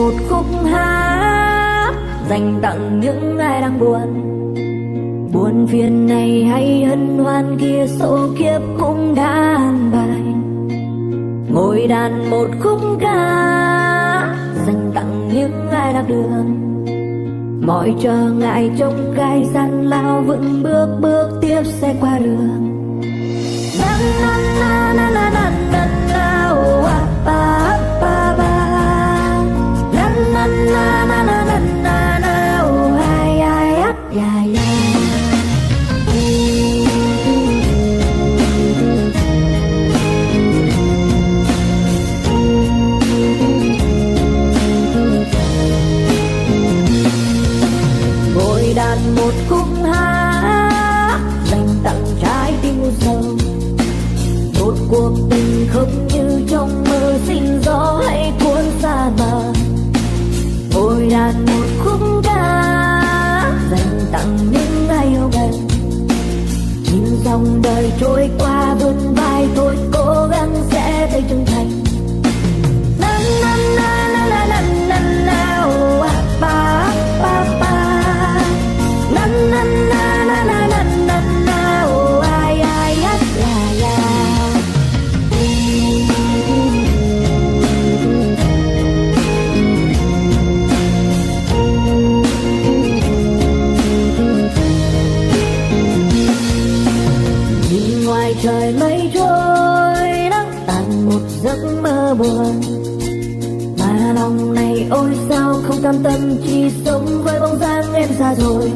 một khúc hát dành tặng những ai đang buồn. Buồn phiền này hay hân hoan kia, số kiếp cũng đã an bài. Ngồi đàn một khúc ca dành tặng những ai lạc đường. Mọi trở ngại trông gai gian lao vững bước bước tiếp sẽ qua đường. Na na na na na na na na oh, ah, ba ba ba. Na na na na na na na na oh, ai ai ah, ya ya. Ngồi đàn một khúc hát dành tặng trái tim u sầu. Một cuộc tình không như trong mơ, xin gió hãy cuốn xa bờ. Ngồi đàn một khúc ca dành tặng những ai yêu gần. Nhìn dòng đời trôi qua vươn vai thôi, cố gắng sẽ thấy trưởng thành. Na na na na na na na na oh, ah, ba ba ba. Na na na na na na na na oh, ai ai ah, ya ya. Nhìn ngoài trời mây trôi nắng tàn một giấc mơ buồn. Mà lòng này ôi sao không cam tâm, chỉ sống với bóng dáng em xa rồi.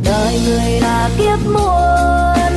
Đời người là kiếp muôn